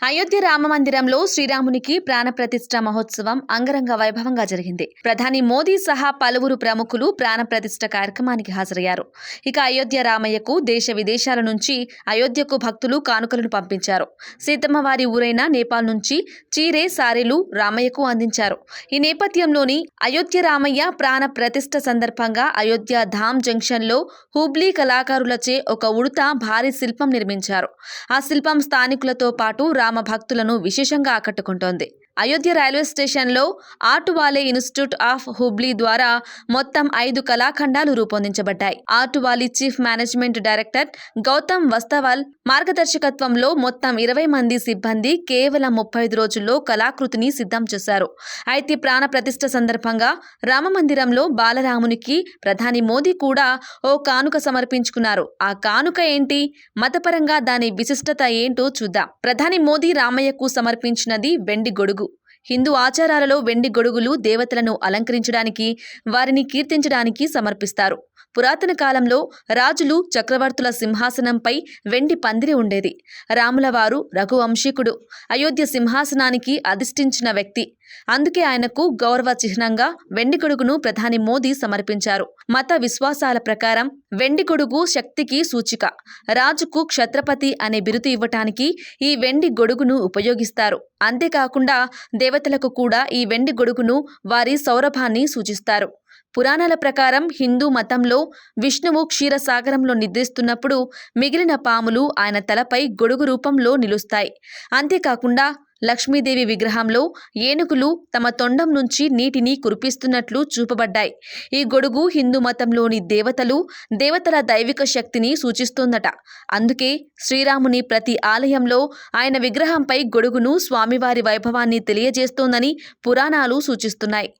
అయోధ్య రామ మందిరంలో శ్రీరామునికి ప్రాణప్రతిష్ఠ మహోత్సవం అంగరంగ వైభవంగా జరిగింది. ప్రధాని మోదీ సహా పలువురు ప్రముఖులు ప్రాణప్రతిష్ఠ కార్యక్రమానికి హాజరయ్యారు. ఇక అయోధ్య రామయ్యకు దేశ విదేశాల నుంచి అయోధ్యకు భక్తులు కానుకలను పంపించారు. సీతమ్మ వారి ఊరైన నేపాల్ నుంచి చీరే సారీలు రామయ్యకు అందించారు. ఈ నేపథ్యంలోని అయోధ్య రామయ్య ప్రాణ ప్రతిష్ఠ సందర్భంగా అయోధ్య ధామ్ జంక్షన్లో హుబ్లీ కళాకారులచే ఒక ఉడత భారీ శిల్పం నిర్మించారు. ఆ శిల్పం స్థానికులతో పాటు రామ భక్తులను విశేషంగా ఆకట్టుకుంటోంది. అయోధ్య రైల్వే స్టేషన్లో ఆటువాలే ఇన్స్టిట్యూట్ ఆఫ్ హుబ్లీ ద్వారా మొత్తం 5 కళాఖండాలు రూపొందించబడ్డాయి. ఆటువాలీ చీఫ్ మేనేజ్మెంట్ డైరెక్టర్ గౌతమ్ వస్తవాల్ మార్గదర్శకత్వంలో మొత్తం 20 మంది సిబ్బంది కేవలం 35 రోజుల్లో కళాకృతిని సిద్ధం చేశారు. అయితే ప్రాణ ప్రతిష్ఠ సందర్భంగా రామమందిరంలో బాలరామునికి ప్రధాని మోదీ కూడా ఓ కానుక సమర్పించుకున్నారు. ఆ కానుక ఏంటి? మతపరంగా దాని విశిష్టత ఏంటో చూద్దాం. ప్రధాని మోదీ రామయ్యకు సమర్పించినది వెండి గొడుగు. హిందూ ఆచారాలలో వెండి గొడుగులు దేవతలను అలంకరించడానికి, వారిని కీర్తించడానికి సమర్పిస్తారు. పురాతన కాలంలో రాజులు, చక్రవర్తుల సింహాసనంపై వెండి పందిరి ఉండేది. రాములవారు రఘువంశీకుడు, అయోధ్య సింహాసనానికి అధిష్ఠించిన వ్యక్తి. అందుకే ఆయనకు గౌరవ చిహ్నంగా వెండి గొడుగును ప్రధాని మోదీ సమర్పించారు. మత విశ్వాసాల ప్రకారం వెండి గొడుగు శక్తికి సూచిక. రాజుకు క్షత్రపతి అనే బిరుదు ఇవ్వటానికి ఈ వెండి గొడుగును ఉపయోగిస్తారు. అంతేకాకుండా దేవతలకు కూడా ఈ వెండి గొడుగును వారి సౌరభాన్ని సూచిస్తారు. పురాణాల ప్రకారం హిందూ మతంలో విష్ణువు క్షీరసాగరంలో నిద్రిస్తున్నప్పుడు మిగిలిన పాములు ఆయన తలపై గొడుగు రూపంలో నిలుస్తాయి. అంతేకాకుండా లక్ష్మీదేవి విగ్రహంలో ఏనుగులు తమ తొండం నుంచి నీటిని కురిపిస్తున్నట్లు చూపబడ్డాయి. ఈ గొడుగు హిందూ మతంలోని దేవతల దైవిక శక్తిని సూచిస్తోందట. అందుకే శ్రీరాముని ప్రతి ఆలయంలో ఆయన విగ్రహంపై గొడుగును స్వామివారి వైభవాన్ని తెలియజేస్తోందని పురాణాలు సూచిస్తున్నాయి.